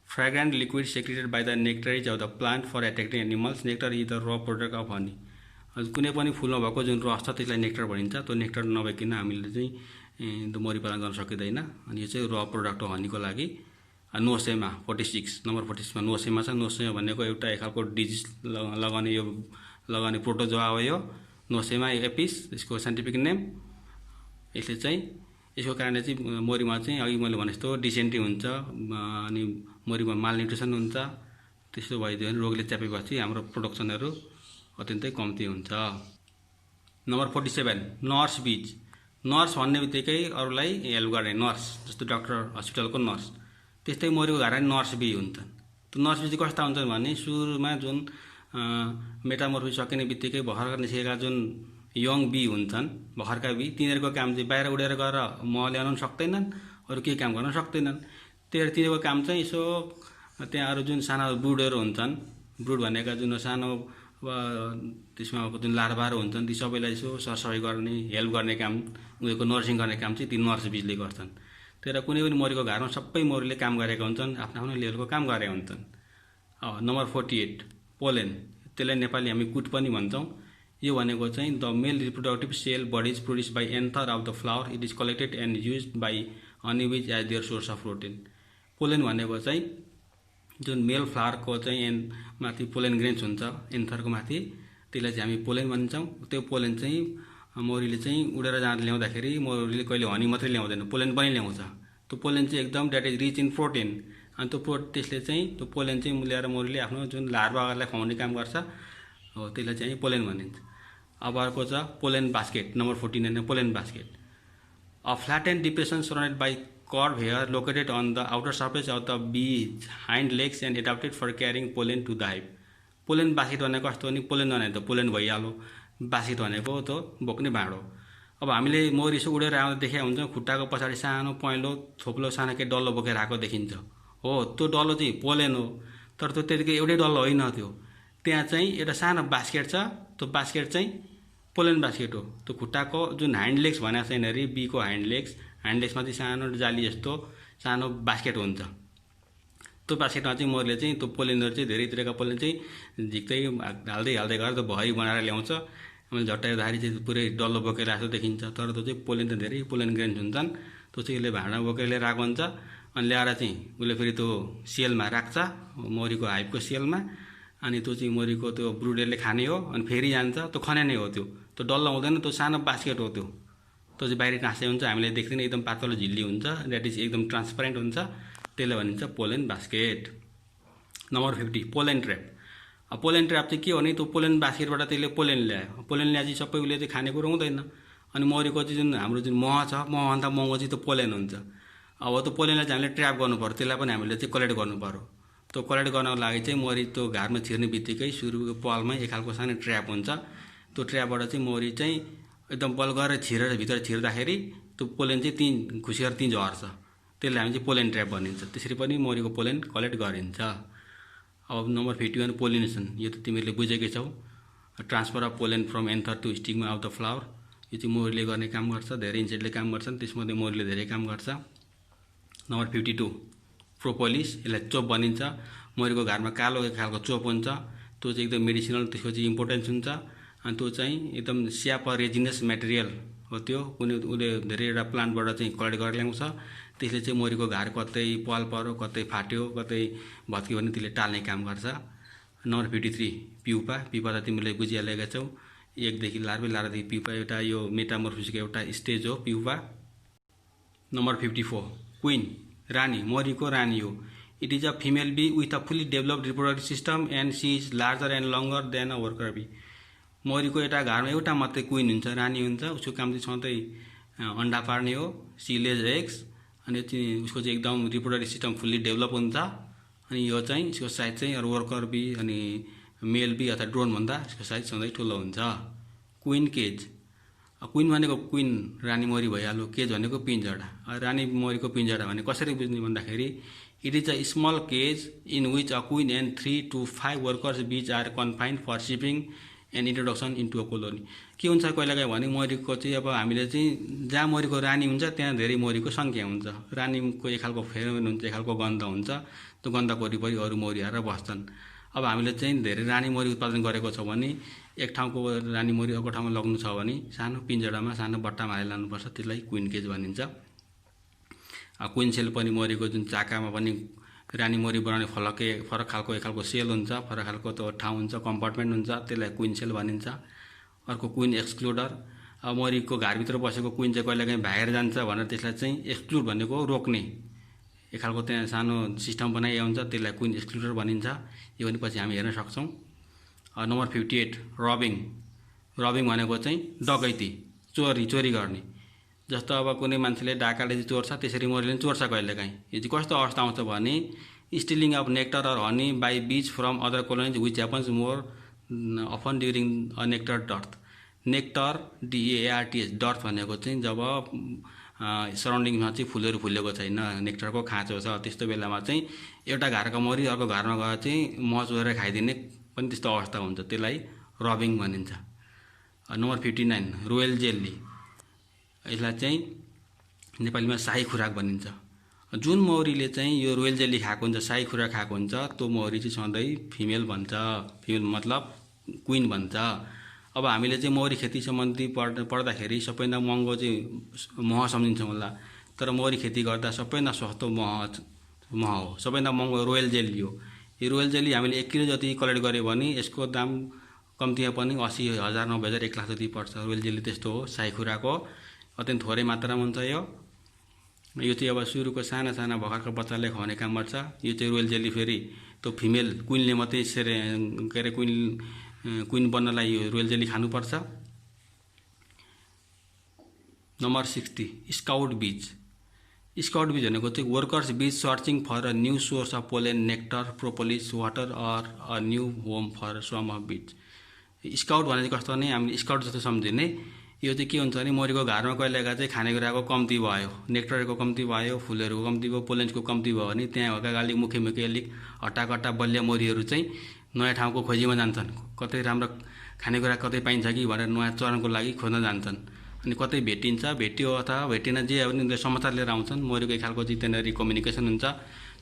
fragrant liquid secreted by the nectaries of the plant for attracting animals. Nectar is the raw product of honey. कुनै पनि फुलमा भएको जुन रस छ त्यसलाई नेक्टर भनिन्छ। त्यो नेक्टर नभइकन हामीले चाहिँ मौरी पालन गर्न सकिँदैन। अनि यो चाहिँ र प्रोडक्ट हो हनीको लागि। नोसेमा 46 नम्बर 46मा नोसेमा छ। नोसेमा भनेको एउटा एक खालको डिजिज लगाउने प्रोटोजोआ हो यो, नोसेमा एपिस यसको साइन्टिफिक नेम। यसले चाहिँ यसको कारणले चाहिँ मौरीमा चाहिँ अघि मैले भने जस्तो डिसेन्ट्री हुन्छ, अनि मौरीमा मालन्युट्रिसन हुन्छ। त्यस्तो भइदियो भने रोगले च्यापेपछि हाम्रो प्रोडक्सनहरू अत्यन्तै कम्ती हुन्छ। नम्बर 47 नर्स बीज। नर्स भन्ने बित्तिकै अरूलाई हेल्प गर्ने नर्स, जस्तो डाक्टर हस्पिटलको नर्स, त्यस्तै मौरीको घरमा नर्स बी हुन्छन्। त्यो नर्स बी चाहिँ कस्ता हुन्छन् भने सुरुमा जुन मेटामोर्फोसिस सकिने बित्तिकै भर्खर निस्केका जुन यङ बी हुन्छन्, भर्खरका बी, तिनीहरूको काम चाहिँ बाहिर उडेर गएर मह ल्याउन सक्दैनन्, अरू केही काम गर्न सक्दैनन्। त्यही तिनीहरूको काम चाहिँ यसो त्यहाँ अरू जुन साना ब्रुडहरू हुन्छन्, ब्रुड भनेका जुन सानो त्यसमा जुन लार्भाहरू हुन्छन् ती सबैलाई यसो सरसफाइ गर्ने हेल्प गर्ने काम, उनीहरूको नर्सिङ गर्ने काम चाहिँ ती नर्स बीजले गर्छन्। तर कुनै पनि मौरीको घरमा सबै मौरीले काम गरेका हुन्छन्, आफ्नो आफ्नो लेभलको काम गरेका हुन्छन्। Number 48 pollen. त्यसलाई नेपाली हामी कुट पनि भन्छौँ। यो भनेको चाहिँ the male reproductive cell bodies produce by anther of the flower. It is collected and use by honey bees as their source of protein. Pollen भनेको चाहिँ जुन मेल फ्लावरको चाहिँ माथि पोलेन ग्रेन्स हुन्छ एन्थरको माथि, त्यसलाई चाहिँ हामी पोलेन भन्छौँ। त्यो पोलेन चाहिँ मौरीले चाहिँ उडेर ल्याउँदाखेरि मौरीले कहिले हनी मात्रै ल्याउँदैन, पोलेन पनि ल्याउँछ। त्यो पोलेन चाहिँ एकदम that is rich in protein. अनि त्यो त्यसले चाहिँ त्यो पोलेन चाहिँ ल्याएर मौरीले आफ्नो जुन लार्भाहरूलाई खुवाउने काम गर्छ हो, त्यसलाई चाहिँ पोलेन भनिन्छ। अब अर्को छ pollen basket. Number 49 pollen basket. A flattened depression surrounded by curved hair located on the outer surface of the bee's hind legs and adapted for carrying pollen to the hive. Pollen basket भनेको कस्तो भने pollen भने त pollen भइहाल्यो, basket भनेको त बोक्ने भाँडो। अब हामीले मौरी यसो उडेर आउँदा देखेका हुन्छौँ, खुट्टाको पछाडि सानो पहेँलो थोप्लो सानो के डल्लो बोकेर आएको देखिन्छ, हो त्यो डल्लो चाहिँ पोलेन हो। तर त्यो त्यतिकै एउटै डल्लो होइन, त्यो त्यहाँ चाहिँ एउटा सानो बास्केट छ, त्यो बास्केट चाहिँ पोलेन बास्केट हो। त्यो खुट्टाको जुन ह्यान्ड लेग्स भनेको छैन अरे, बीको ह्यान्ड लेग्समा चाहिँ सानो जाली जस्तो सानो बास्केट हुन्छ। त्यो बास्केटमा चाहिँ मौरीले चाहिँ त्यो पोलेनहरू चाहिँ धेरैतिरका पोलेन चाहिँ झिक्दै हाल्दै गरेर त्यो भरि बनाएर ल्याउँछ। मैले झट्ट हेर्दाखेरि चाहिँ पुरै डल्लो बोकेर आएको देखिन्छ, तर त्यो चाहिँ पोलेन त धेरै पोलेन ग्रेन्स हुन्छन्। त्यो चाहिँ यसले भाँडा बोकेर लिएर आएको हुन्छ, अनि ल्याएर चाहिँ उसले फेरि त्यो सेलमा राख्छ, मौरीको हाइभको सेलमा। अनि त्यो चाहिँ मौरीको त्यो ब्रुडरले खाने हो, अनि फेरि जान्छ, त्यो खने नै हो। त्यो डल्लो हुँदैन, त्यो सानो बास्केट हो। त्यो चाहिँ बाहिर टाँस्दै हुन्छ, हामीले देख्दैन, एकदम पातलो झिल्ली हुन्छ, द्याट इज एकदम ट्रान्सपरेन्ट हुन्छ, त्यसलाई भनिन्छ pollen basket. Number 50 pollen trap. Pollen trap चाहिँ के हो भने त्यो पोलेन बास्केटबाट त्यसले पोलेन ल्यायो, पोलेन ल्याए चाहिँ सबै उसले चाहिँ खानेकुरो हुँदैन। अनि मौरीको चाहिँ जुन हाम्रो जुन मह छ, महभन्दा महँगो चाहिँ त्यो पोलेन हुन्छ। अब त्यो पोलेनलाई चाहिँ हामीले ट्र्याप गर्नु पर्यो, त्यसलाई पनि हामीले चाहिँ कलेक्ट गर्नु पर्यो। त्यो कलेक्ट गर्नको लागि चाहिँ मौरी त्यो घरमा छिर्ने बित्तिकै सुरुको पलमै एक खालको सानो ट्र्याप हुन्छ। त्यो ट्र्यापबाट चाहिँ मौरी चाहिँ एकदम बल गरेर छिरेर भित्र छिर्दाखेरि त्यो पोलेन चाहिँ त्यहीँ खुसेर त्यहीँ झर्छ, त्यसलाई हामी चाहिँ पोलेन ट्र्याप भनिन्छ। त्यसरी पनि मौरीको पोलेन कलेक्ट गरिन्छ। अब नम्बर 51 पोलिनेसन। यो त तिमीहरूले बुझेकै छौ, transfer of pollen from anther to stigma of the flower. यो चाहिँ मौरीले गर्ने काम गर्छ, धेरै इन्सेक्टले काम गर्छन्, त्यसमध्ये मौरीले धेरै काम गर्छ। Number 52 propolis. यसलाई चोप भनिन्छ। मौरीको घरमा कालो एक खालको चोप हुन्छ, त्यो चाहिँ एकदम मेडिसिनल, त्यसको चाहिँ इम्पोर्टेन्स हुन्छ। अनि त्यो चाहिँ एकदम स्याप रेजिनस मेटेरियल हो त्यो कुनै उसले धेरैवटा प्लान्टबाट चाहिँ कलेक्ट गरेर ल्याउँछ त्यसले चाहिँ मौरीको घार कतै पाल पऱ्यो कतै फाट्यो कतै भत्क्यो भने त्यसले टाल्ने काम गर्छ। Number 53 pupa. प्युपा त तिमीले बुझिहालेका छौ, एकदेखि लार्भे लार्भादेखि प्युपा एउटा यो मेटामोर्फोसिसको एउटा स्टेज हो प्युपा। नम्बर 54 क्वीन, रानी, मौरीको रानी हो। It is a female bee with a fully developed reproductive system and she is larger and longer than a worker bee. मौरीको एउटा घरमा एउटा मात्रै क्वीन हुन्छ, रानी हुन्छ। उसको काम चाहिँ सधैँ अन्डा पार्ने हो, सी लेज एग्स, अनि उसको चाहिँ एकदम रिप्रोडक्टिभ सिस्टम फुल्ली डेभलप हुन्छ। अनि यो चाहिँ यसको साइज चाहिँ अरू वर्कर बी अनि मेल बी अथवा ड्रोन भन्दा यसको साइज सधैँ ठुलो हुन्छ। Queen cage. क्वीन भनेको क्वीन रानी मौरी भइहाल्यो, केज भनेको पिञ्जडा। रानी मौरीको पिञ्जडा भने कसरी बुझ्ने भन्दाखेरि it is a small cage in which a queen and 3 to 5 workers bees are confined for shipping and introduction into a colony. के हुन्छ कहिलेकाहीँ भने मौरीको चाहिँ अब हामीले चाहिँ जहाँ मौरीको रानी हुन्छ त्यहाँ धेरै मौरीको सङ्ख्या हुन्छ। रानीको एक खालको फेरोमोन हुन्छ, एक खालको गन्ध हुन्छ, त्यो गन्धको वरिपरि अरू मौरी आएर बस्छन्। अब हामीले चाहिँ धेरै रानी मौरी उत्पादन गरेको छ भने एक ठाउँको रानी मौरी अर्को ठाउँमा लग्नु छ भने सानो पिञ्जडामा सानो बट्टामा हालेर लानुपर्छ, त्यसलाई क्वीन केज भनिन्छ। क्वीन सेल पनि मौरीको जुन चाकामा पनि रानी मौरी बनाउने फरक खालको एक खालको सेल हुन्छ, फरक खालको त्यो ठाउँ हुन्छ, कम्पार्टमेन्ट हुन्छ, त्यसलाई क्वीन सेल भनिन्छ। अर्को क्वीन एक्सक्लुडर। अब मौरीको घरभित्र बसेको क्वीन चाहिँ कहिलेकाहीँ भागेर जान्छ भनेर त्यसलाई चाहिँ एक्सक्लुड भनेको रोक्ने एक खालको त्यहाँ सानो सिस्टम बनाइएको हुन्छ, त्यसलाई क्वीन एक्सक्लुडर भनिन्छ। यो पनि पछि हामी हेर्न सक्छौँ। Number 58 rubbing. रबिङ भनेको चाहिँ डकैती, चोरी गर्ने। जस्तो अब कुनै मान्छेले डाकाले चोर्छ त्यसरी मौरीले पनि चोर्छ कहिलेकाहीँ। यो चाहिँ कस्तो अवस्था आउँछ भने stealing of nectar or honey by bees from other colonies which happens more often during a nectar dearth. Nectar DEARTH dearth भनेको चाहिँ जब सराउन्डिङमा चाहिँ फुलहरू फुलेको छैन, नेक्टरको खाँचो छ, त्यस्तो बेलामा चाहिँ एउटा घरको मौरी अर्को घरमा गएर चाहिँ मह चोरेर खाइदिने पनि त्यस्तो अवस्था हुन्छ, त्यसलाई रबिङ भनिन्छ। Number 59 royal jelly. यसलाई चाहिँ नेपालीमा शाही खुराक भनिन्छ। जुन मौरीले चाहिँ यो रोयल जेली खाएको हुन्छ, शाही खुराक खाएको हुन्छ, त्यो मौरी चाहिँ सधैँ फिमेल भन्छ। फिमेल मतलब क्वीन भन्छ। अब हामीले चाहिँ मौरी खेती सम्बन्धी पढ्दाखेरि सबैभन्दा महँगो चाहिँ मह सम्झिन्छौँ होला, तर मौरी खेती गर्दा सबैभन्दा सस्तो मह हो, सबैभन्दा महँगो रोयल जेली हो। यो रोयल जेली हामीले 1 किलो जति कलेक्ट गऱ्यो भने यसको दाम कम्तीमा पनि 80,000 90,000 1 लाख जति पर्छ। रोयल जेली त्यस्तो हो, शाही खुराक हो, अत्यन्त थोरै मात्रामा हुन्छ। यो चाहिँ अब सुरुको साना साना भर्खरको बच्चाले खुवाउने काम गर्छ। यो चाहिँ रोयल जेली फेरि त्यो फिमेल क्वीनले मात्रै के अरे क्वीन बन्नलाई यो रोयल जेली खानुपर्छ। Number 60 scout bees. Scout bees भनेको चाहिँ workers bees searching for a new source of pollen, nectar, propolis, water or a new home for swarm of bees. Scout भने चाहिँ कस्तो भने हामीले स्काउट जस्तो सम्झिने। यो चाहिँ के हुन्छ भने मौरीको घरमा कहिलेकाहीँ चाहिँ खानेकुराको कम्ती भयो, नेक्टरको कम्ती भयो, फुलहरूको कम्ती भयो, पोलेन्सको कम्ती भयो भने त्यहाँ भएका अलिक मुख्य अलिक हट्टाकट्टा बलिया मौरीहरू चाहिँ नयाँ ठाउँको खोजीमा जान्छन्। कतै राम्रो खानेकुरा कतै पाइन्छ कि भनेर नयाँ चरणको लागि खोज्न जान्छन्। अनि कतै भेटिन्छ, भेट्यो अथवा भेटिन जे अब उनीहरूले समाचार लिएर आउँछन्। मौरीको एक खालको चाहिँ त्यहाँनिर कम्युनिकेसन हुन्छ,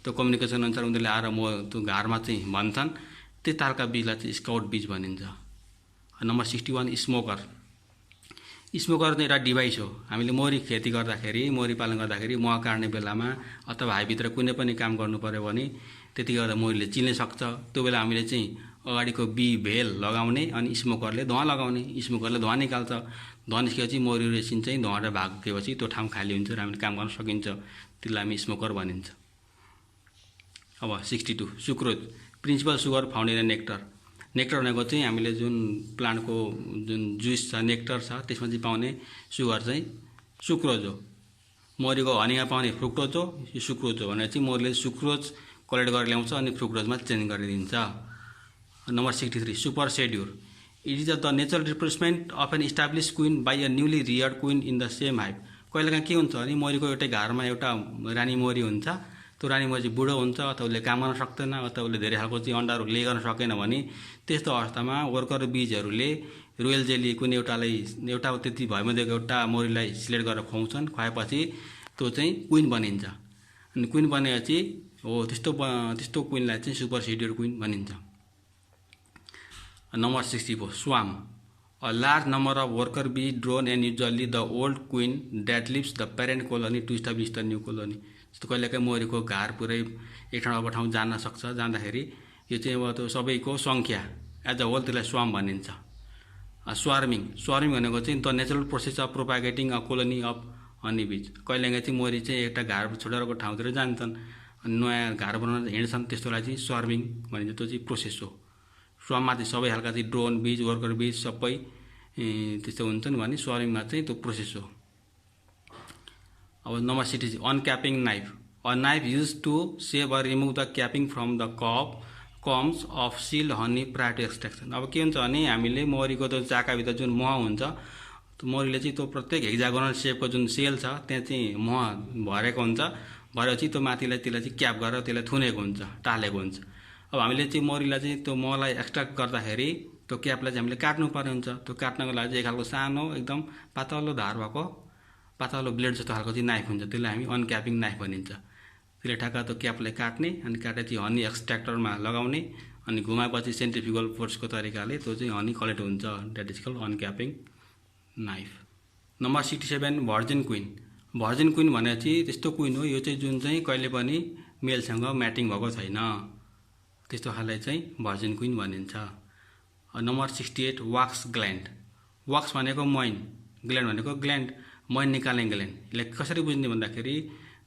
त्यो कम्युनिकेसन अनुसार उनीहरूले आएर त्यो घरमा चाहिँ भन्छन्। त्यो तालका बीजलाई चाहिँ स्काउट बीज भनिन्छ। Number 61 smoker. स्मोकर चाहिँ एउटा डिभाइस हो। हामीले मौरी खेती गर्दाखेरि, मौरी पालन गर्दाखेरि मह काट्ने बेलामा अथवा हाइभित्र कुनै पनि काम गर्नु पर्यो भने त्यति गर्दा मौरीले चिल्न सक्छ। त्यो बेला हामीले चाहिँ अगाडिको बी भेल लगाउने अनि स्मोकरले धुवा लगाउने। स्मोकरले धुवा निकाल्छ, धुवा निस्केपछि मौरी रेसिन चाहिँ धुवाबाट भागेपछि त्यो ठाउँ खाली हुन्छ र हामीले काम गर्न सकिन्छ, त्यसलाई हामी स्मोकर भनिन्छ। अब 62 sucrose. Principal sugar found in nectar. Nectar भनेको चाहिँ हामीले जुन प्लान्टको जुन जुस छ, नेक्टर छ, त्यसमा चाहिँ पाउने सुगर चाहिँ सुक्रोज हो। मौरीको हनीमा पाउने फ्रुक्टोज हो, यो सुक्रोज हो भनेर चाहिँ मौरीले सुक्रोज कलेक्ट गरेर ल्याउँछ अनि फ्रुक्टोजमा चेन्ज गरिदिन्छ। Number 63 supersedure. It is the natural replacement of an established queen by a newly reared queen in the same hive. कहिलेकाहीँ के हुन्छ भने मौरीको एउटै घरमा एउटा रानी मौरी हुन्छ, त्यो रानी मौरी चाहिँ बुढो हुन्छ अथवा उसले काम गर्न सक्दैन अथवा उसले धेरै खालको चाहिँ अन्डाहरू ले गर्न सकेन भने त्यस्तो अवस्थामा वर्कर बीजहरूले रोयल जेली कुनै एउटा त्यति भएमध्येको एउटा मौरीलाई सिलेक्ट गरेर खुवाउँछन्। खुवाएपछि त्यो चाहिँ क्वीन बनिन्छ। अनि क्वीन बनेपछि हो त्यस्तो क्वीनलाई चाहिँ सुपर सेड्युर क्वीन भनिन्छ। नम्बर 64 स्वाम। A large number of worker bees drone and usually the old queen that leaves the parent colony to establish the new colony. जस्तो कहिलेकाहीँ मौरीको घर पुरै एक ठाउँबाट अर्को ठाउँ जान सक्छ। जाँदाखेरि यो चाहिँ अब त्यो सबैको सङ्ख्या एज अ होल त्यसलाई स्वार्म भनिन्छ। स्वार्मिङ भनेको चाहिँ the natural process of propagating a colony of honey bees. कहिलेकाहीँ चाहिँ मौरी चाहिँ एउटा घर छोडेर अर्को ठाउँतिर जान्छन्, नयाँ घर बनाउन हिँड्छन्, त्यस्तोलाई चाहिँ स्वार्मिङ भनिन्छ। त्यो चाहिँ प्रोसेस हो। स्वार्ममा चाहिँ सबै खालका चाहिँ ड्रोन बीज, वर्कर बीज सबै त्यस्तो हुन्छन् भने स्वार्मिङमा चाहिँ त्यो प्रोसेस हो। अब number 60 uncapping knife. A knife use to shave or remove the capping from the combs of sealed honey prior to extraction. अब के हुन्छ भने हामीले मौरीको त्यो चाकाभित्र जुन मह हुन्छ, त्यो मौरीले चाहिँ त्यो प्रत्येक हेक्जागोनल सेपको जुन सेल छ त्यहाँ चाहिँ मह भरेको हुन्छ। भरेपछि त्यो माथिलाई त्यसलाई चाहिँ क्याप गरेर त्यसलाई थुनेको हुन्छ, टालेको हुन्छ। अब हामीले चाहिँ मौरीलाई चाहिँ त्यो महलाई एक्सट्र्याक्ट गर्दाखेरि त्यो क्यापलाई चाहिँ हामीले काट्नुपर्ने हुन्छ। त्यो काट्नको लागि चाहिँ एक खालको सानो एकदम पातलो धार भएको पातलो ब्लेड जस्तो खालको चाहिँ नाइफ हुन्छ, त्यसलाई हामी अनक्यापिङ नाइफ भनिन्छ। त्यसले ठ्याक्क त्यो क्यापलाई काट्ने अनि काटेपछि हनी एक्सट्र्याक्टरमा लगाउने अनि घुमाएपछि सेन्ट्रिफ्युगल फोर्सको तरिकाले त्यो चाहिँ हनी कलेक्ट हुन्छ। That is called uncapping knife. Number 67 virgin queen. Virgin queen भने चाहिँ त्यस्तो क्विन हो यो चाहिँ जुन चाहिँ कहिले पनि मेलसँग म्याटिङ भएको छैन, त्यस्तो खाललाई चाहिँ भर्जिन क्विन भनिन्छ। Number 68 wax gland. वाक्स भनेको मैन, ग्ल्यान्ड भनेको ग्ल्यान्ड, मैन निकाल्ने ग्ल्यान्ड। यसलाई कसरी बुझ्ने भन्दाखेरि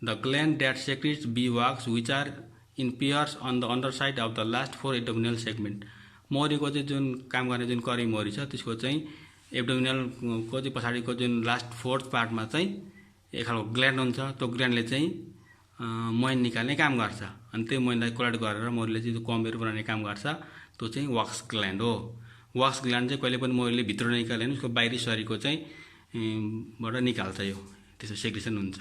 the gland that secretes bee wax which are in pairs on the under side of the last 4 abdominal segment. मौरीको चाहिँ जुन काम गर्ने जुन करी मौरी छ त्यसको चाहिँ एब्डोमिनलको चाहिँ पछाडिको जुन लास्ट 4th पार्टमा चाहिँ एक खालको ग्ल्यान्ड हुन्छ। त्यो ग्ल्यान्डले चाहिँ मैन निकाल्ने काम गर्छ अनि त्यो मैनलाई कलेक्ट गरेर मौरीले चाहिँ कम्बेर बनाउने काम गर्छ। त्यो चाहिँ वाक्स ग्ल्यान्ड हो। वाक्स ग्ल्यान्ड चाहिँ कहिले पनि मौरीले भित्र निकाल्दैन, उसको बाहिरी शरीरको चाहिँ बाट निकाल्छ, यो त्यसो सेक्रेसन हुन्छ।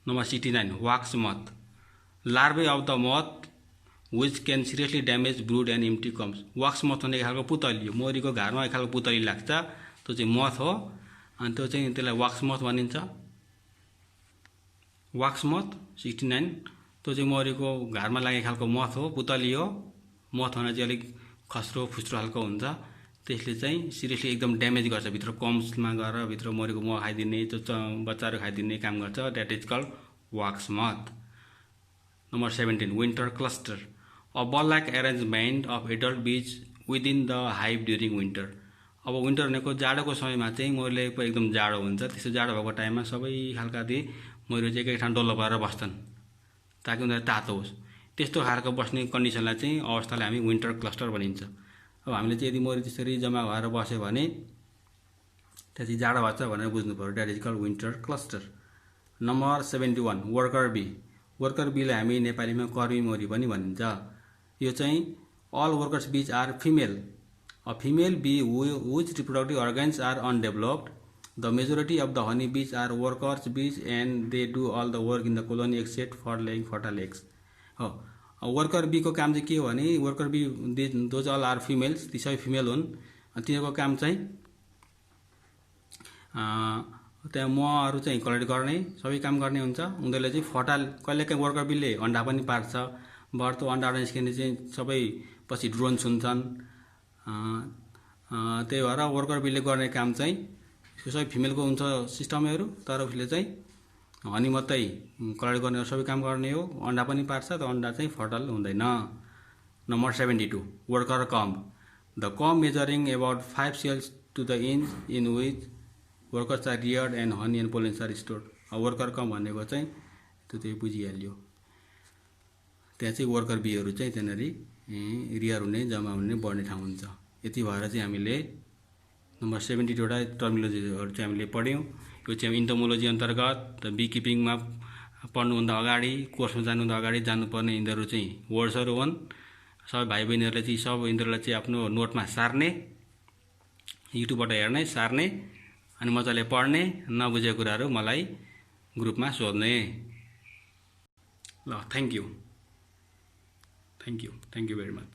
नम्बर 69 वाक्स मथ। लार्भे अफ द मथ which can seriously damage Brut and empty comes. Wax मथ भने एक खालको पुतली हो, मौरीको घरमा एक खालको पुतली लाग्छ, त्यो चाहिँ मथ हो अनि त्यो चाहिँ त्यसलाई वाक्स मथ भनिन्छ। वाक्स मथ 69 त्यो चाहिँ मौरीको घरमा लागेको खालको मथ हो, पुतली हो। मथ भने चाहिँ अलिक खस्रो फुस्रो खालको हुन्छ, त्यसले चाहिँ सिरियसली एकदम ड्यामेज गर्छ, भित्र कम्समा गएर भित्र मौरीको मह खाइदिने, त्यो बच्चाहरू खाइदिने काम गर्छ। That is called wax moth. Number 17 winter cluster. A ball like arrangement of adult bees within the hive during winter. अब विन्टर भनेको जाडोको समयमा चाहिँ मौरीले एकदम जाडो हुन्छ, त्यस्तो जाडो भएको टाइममा सबै खालका मौरी चाहिँ एकै ठाउँ डल्लो पारेर बस्छन् ताकि उनीहरू तातो होस्। त्यस्तो खालको बस्ने कन्डिसनलाई चाहिँ अवस्थालाई हामी विन्टर क्लस्टर भनिन्छ। अब हामीले चाहिँ यदि मौरी त्यसरी जम्मा भएर बस्यो भने त्यहाँ चाहिँ जाडो भएको छ भनेर बुझ्नु पऱ्यो। That is called winter cluster. Number 71 worker bee. Worker बीलाई हामी नेपालीमा कर्मी मौरी पनि भनिन्छ। यो चाहिँ all workers bees are female. A female bee whose reproductive organs are undeveloped. The majority of the honey bees are workers bees and they do all the work in the colony except for laying fertile eggs. हो worker बीको काम चाहिँ के हो भने worker bee those all are females, ती सबै female हुन्। तिनीहरूको काम चाहिँ त्यहाँ महहरू चाहिँ कलेक्ट गर्ने सबै काम गर्ने हुन्छ। उनीहरूले चाहिँ फर्टाइल कहिलेकाहीँ वर्कर बीले अन्डा पनि पार्छ, बट त्यो अन्डाबाट निस्किने चाहिँ सबै पछि ड्रोन सुन्छन्। त्यही भएर वर्कर बीले गर्ने काम चाहिँ सबै फिमेलको हुन्छ सिस्टमहरू, तर उसले चाहिँ हनी मात्रै कलेक्ट गर्ने सबै काम गर्ने हो, अन्डा पनि पार्छ, त्यो अन्डा चाहिँ फर्टाइल हुँदैन। Number 72 worker comb. The comb measuring about 5 cells to the inch in which workers are reared and honey and pollens are stored. Worker comb भनेको चाहिँ त्यो चाहिँ बुझिहाल्यो, त्यहाँ चाहिँ वर्कर बीहरू चाहिँ त्यहाँनिर रियर हुने, जम्मा हुने, बढ्ने ठाउँ हुन्छ। यति भएर चाहिँ हामीले नम्बर 72वटा टर्मिनोलोजीहरू चाहिँ हामीले पढ्यौँ। यो चाहिँ इन्टोमोलोजी अन्तर्गत बी किपिङमा पढ्नुभन्दा अगाडि, कोर्समा जानुभन्दा अगाडि जानुपर्ने यिनीहरू चाहिँ वर्ड्सहरू हुन्। सबै भाइ बहिनीहरूले चाहिँ सब यिनीहरूलाई चाहिँ आफ्नो नोटमा सार्ने, युट्युबबाट हेर्ने, सार्ने अनि मजाले पढ्ने, नबुझेको कुराहरू मलाई ग्रुपमा सोध्ने। ल थ्याङ्क यू भेरी मच।